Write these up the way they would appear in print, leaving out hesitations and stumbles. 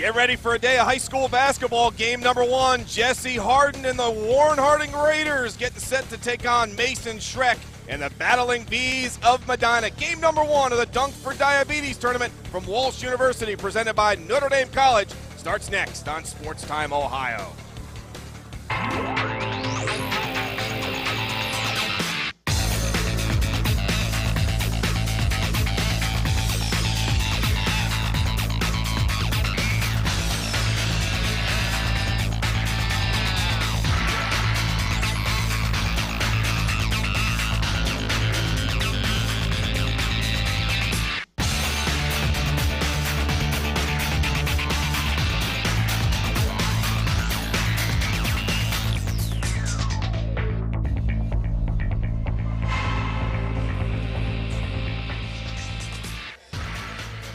Get ready for a day of high school basketball. Game number one, Jesse Harden and the Warren Harding Raiders getting set to take on Mason Schreck and the Battling Bees of Medina. Game number one of the Dunk for Diabetes tournament from Walsh University, presented by Notre Dame College, starts next on Sports Time Ohio.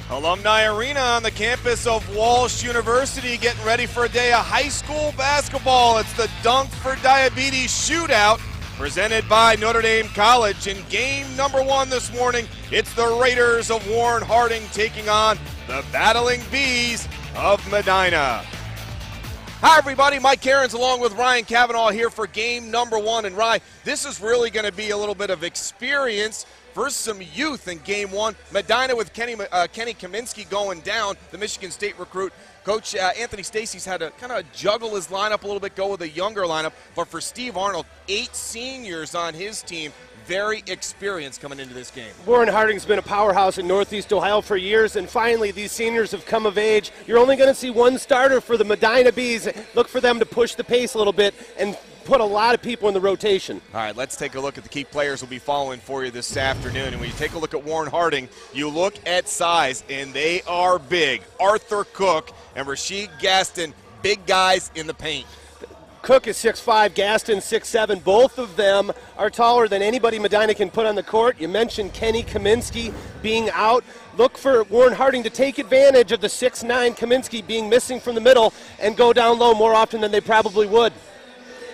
Alumni Arena on the campus of Walsh University, getting ready for a day of high school basketball. It's the Dunk for Diabetes Shootout, presented by Notre Dame College. In game number one this morning, it's the Raiders of Warren Harding taking on the Battling Bees of Medina. Hi everybody, Mike Cairns along with Ryan Cavanaugh here for game number one. And Ryan, this is really going to be a little bit of experience versus some youth in game one. Medina with Kenny Kaminsky going down, the Michigan State recruit. Coach Anthony Stacy's had to kind of juggle his lineup a little bit, go with a younger lineup. But for Steve Arnold, 8 seniors on his team, very experienced coming into this game. Warren Harding's been a powerhouse in Northeast Ohio for years, and finally these seniors have come of age. You're only going to see one starter for the Medina Bees. Look for them to push the pace a little bit and put a lot of people in the rotation. All right, let's take a look at the key players we'll be following for you this afternoon. And when you take a look at Warren Harding, you look at size, and they are big. Arthur Cook and Rasheed Gaston, big guys in the paint. Cook is 6'5", Gaston 6'7". Both of them are taller than anybody Medina can put on the court. You mentioned Kenny Kaminsky being out. Look for Warren Harding to take advantage of the 6'9" Kaminsky being missing from the middle and go down low more often than they probably would.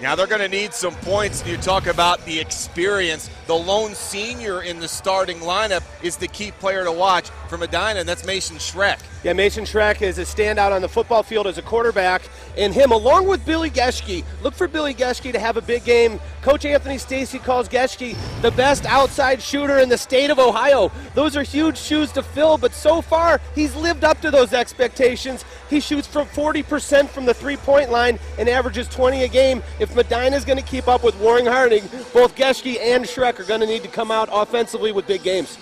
Now they're going to need some points. You talk about the experience. The lone senior in the starting lineup is the key player to watch for Medina, and that's Mason Schreck. Yeah, Mason Schreck is a standout on the football field as a quarterback, and him along with Billy Geschke. Look for Billy Geschke to have a big game. Coach Anthony Stacy calls Geschke the best outside shooter in the state of Ohio. Those are huge shoes to fill, but so far he's lived up to those expectations. He shoots from 40% from the three-point line and averages 20 a game. If Medina is going to keep up with Warren Harding, both Geschke and Schreck are going to need to come out offensively with big games.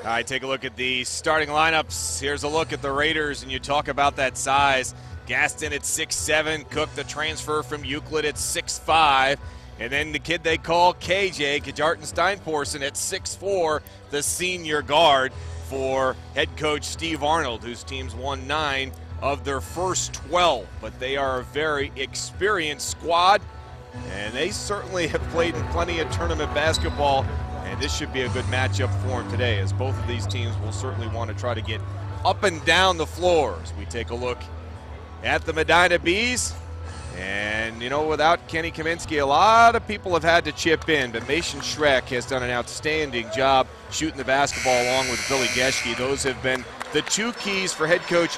All right, take a look at the starting lineups. Here's a look at the Raiders, and you talk about that size. Gaston at 6'7", Cook, the transfer from Euclid, at 6'5", and then the kid they call KJ, Kajartan Steinporson, at 6'4", the senior guard for head coach Steve Arnold, whose team's won 9 of their first 12. But they are a very experienced squad, and they certainly have played in plenty of tournament basketball. And this should be a good matchup for them today, as both of these teams will certainly want to try to get up and down the floor. As we take a look at the Medina Bees. And, you know, without Kenny Kaminsky, a lot of people have had to chip in, but Mason Schreck has done an outstanding job shooting the basketball along with Billy Geschke. Those have been the two keys for head coach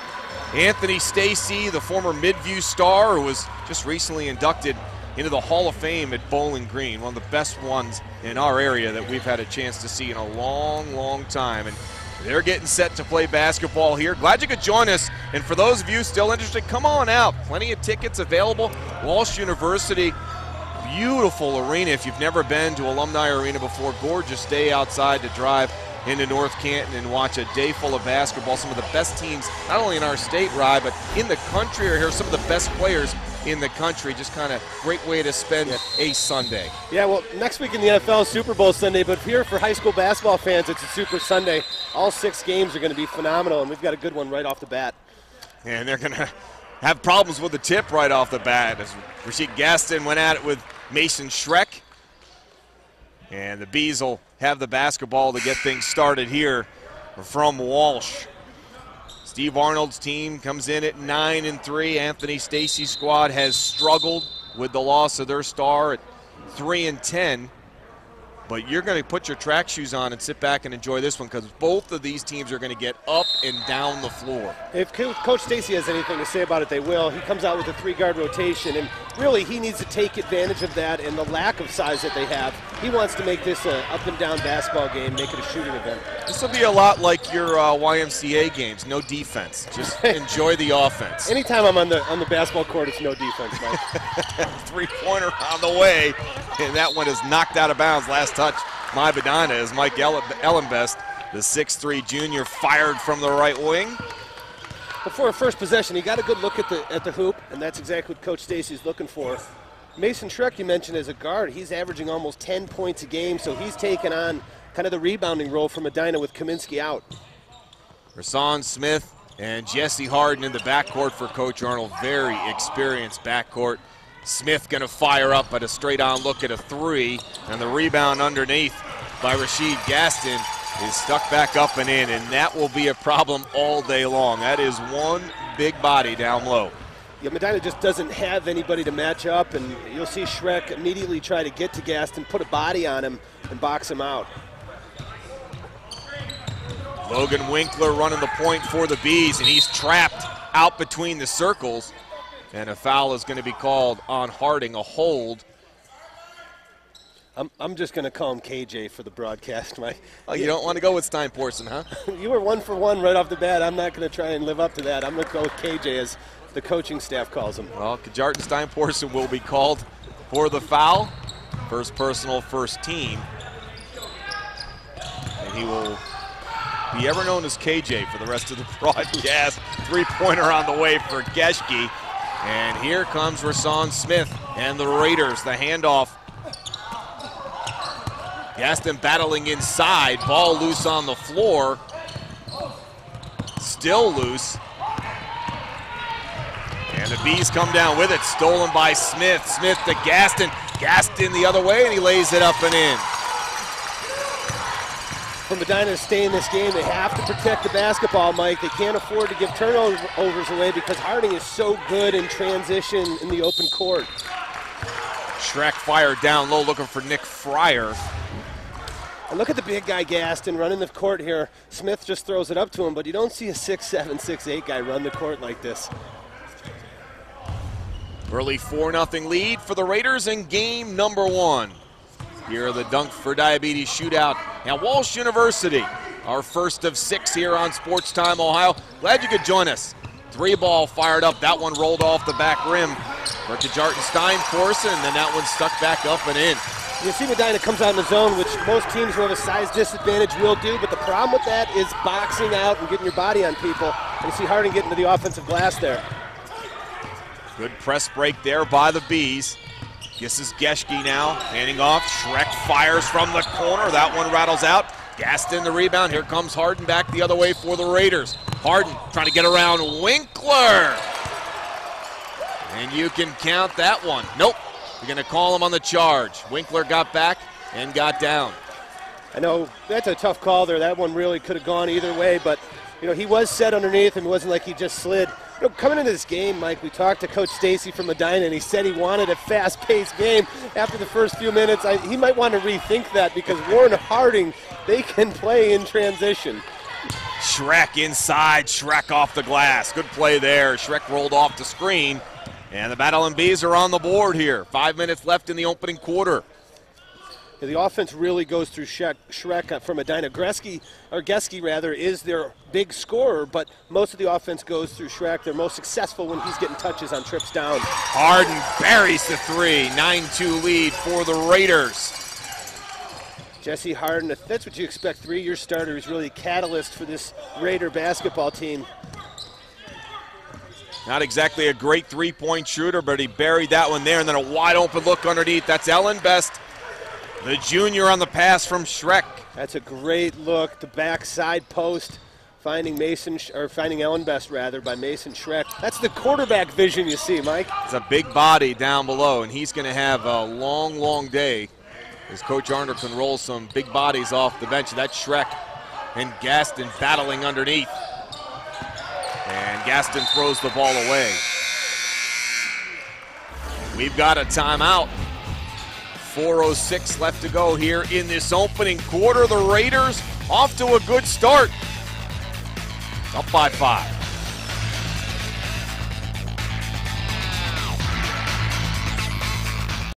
Anthony Stacy, the former Midview star who was just recently inducted into the Hall of Fame at Bowling Green, one of the best ones in our area that we've had a chance to see in a long, long time. And they're getting set to play basketball here. Glad you could join us. And for those of you still interested, come on out. Plenty of tickets available. Walsh University, beautiful arena. If you've never been to Alumni Arena before, gorgeous day outside to drive into North Canton and watch a day full of basketball. Some of the best teams, not only in our state, Rye, but in the country are here. Some of the best players in the country. Just kind of great way to spend a Sunday. Yeah, well, next week in the NFL, Super Bowl Sunday, but here for high school basketball fans, it's a Super Sunday. All 6 games are going to be phenomenal, and we've got a good one right off the bat. And they're going to have problems with the tip right off the bat, as Rasheed Gaston went at it with Mason Schreck. And the Bees will have the basketball to get things started here from Walsh. Steve Arnold's team comes in at 9-3. Anthony Stacy's squad has struggled with the loss of their star at 3-10. But you're going to put your track shoes on and sit back and enjoy this one because both of these teams are going to get up and down the floor. If Coach Stacy has anything to say about it, they will. He comes out with a 3-guard rotation, and really he needs to take advantage of that and the lack of size that they have. He wants to make this an up-and-down basketball game, make it a shooting event. This will be a lot like your YMCA games, no defense. Just enjoy the offense. Anytime I'm on the basketball court, it's no defense, Mike. Three-pointer on the way, and that one is knocked out of bounds. Last touch, my Medina, is Mike Ellenbest, the 6'3 junior, fired from the right wing. Before a first possession, he got a good look at the hoop, and that's exactly what Coach Stacy's looking for. Mason Schreck, you mentioned as a guard, he's averaging almost 10 points a game, so he's taken on kind of the rebounding role for Medina with Kaminsky out. Rasan Smith and Jesse Harden in the backcourt for Coach Arnold. Very experienced backcourt. Smith going to fire up at a straight-on look at a 3, and the rebound underneath by Rashid Gaston is stuck back up and in, and that will be a problem all day long. That is one big body down low. Yeah, Medina just doesn't have anybody to match up, and you'll see Schreck immediately try to get to Gaston, put a body on him, and box him out. Logan Winkler running the point for the Bees, and he's trapped out between the circles. And a foul is going to be called on Harding, a hold. I'm just going to call him KJ for the broadcast, Mike. Oh, you don't want to go with Steinporson, huh? You were 1 for 1 right off the bat. I'm not going to try and live up to that. I'm going to go with KJ as the coaching staff calls him. Well, Kajartan Steinporson will be called for the foul. First personal, first team. And he will be ever known as KJ for the rest of the broadcast. Three-pointer on the way for Geschke. And here comes Rasan Smith and the Raiders. The handoff. Gaston battling inside. Ball loose on the floor. Still loose. And the Bees come down with it. Stolen by Smith. Smith to Gaston. Gaston the other way, and he lays it up and in. For Medina to stay in this game, they have to protect the basketball, Mike. They can't afford to give turnovers away because Harding is so good in transition in the open court. Schreck fired down low, looking for Nick Fryer. And look at the big guy Gaston running the court here. Smith just throws it up to him, but you don't see a 6'7", 6'8" guy run the court like this. Early 4-0 lead for the Raiders in game number 1. Here are the Dunk for Diabetes shootout at Walsh University. Our first of 6 here on Sports Time Ohio. Glad you could join us. 3-ball fired up. That one rolled off the back rim for Kajartan Steinporson, and then that one stuck back up and in. You see Medina comes out in the zone, which most teams who have a size disadvantage will do, but the problem with that is boxing out and getting your body on people. And you see Harding getting to the offensive glass there. Good press break there by the Bees. This is Geschke now, handing off. Schreck fires from the corner. That one rattles out. Gaston the rebound. Here comes Harden back the other way for the Raiders. Harden trying to get around Winkler. And you can count that one. Nope. You're going to call him on the charge. Winkler got back and got down. I know that's a tough call there. That one really could have gone either way, but he was set underneath him. It wasn't like he just slid. Coming into this game, Mike, we talked to Coach Stacy from Medina, and he said he wanted a fast-paced game after the first few minutes. He might want to rethink that because Warren Harding, they can play in transition. Schreck inside, Schreck off the glass. Good play there. Schreck rolled off the screen, and the Battle Bees are on the board here. 5 minutes left in the opening quarter. The offense really goes through Schreck from Medina. Geschke is their big scorer, but most of the offense goes through Schreck. They're most successful when he's getting touches on trips down. Harden buries the 3, 9-2 lead for the Raiders. Jesse Harden, if that's what you expect, 3-year starter, is really a catalyst for this Raider basketball team. Not exactly a great three-point shooter, but he buried that one there, and then a wide open look underneath. That's Ellenbest. The junior on the pass from Schreck. That's a great look. The backside post, finding Ellenbest rather by Mason Schreck. That's the quarterback vision you see, Mike. It's a big body down below, and he's going to have a long, long day as Coach Arnold can roll some big bodies off the bench. That's Schreck and Gaston battling underneath. And Gaston throws the ball away. We've got a timeout. 4:06 left to go here in this opening quarter. The Raiders off to a good start. Up by 5.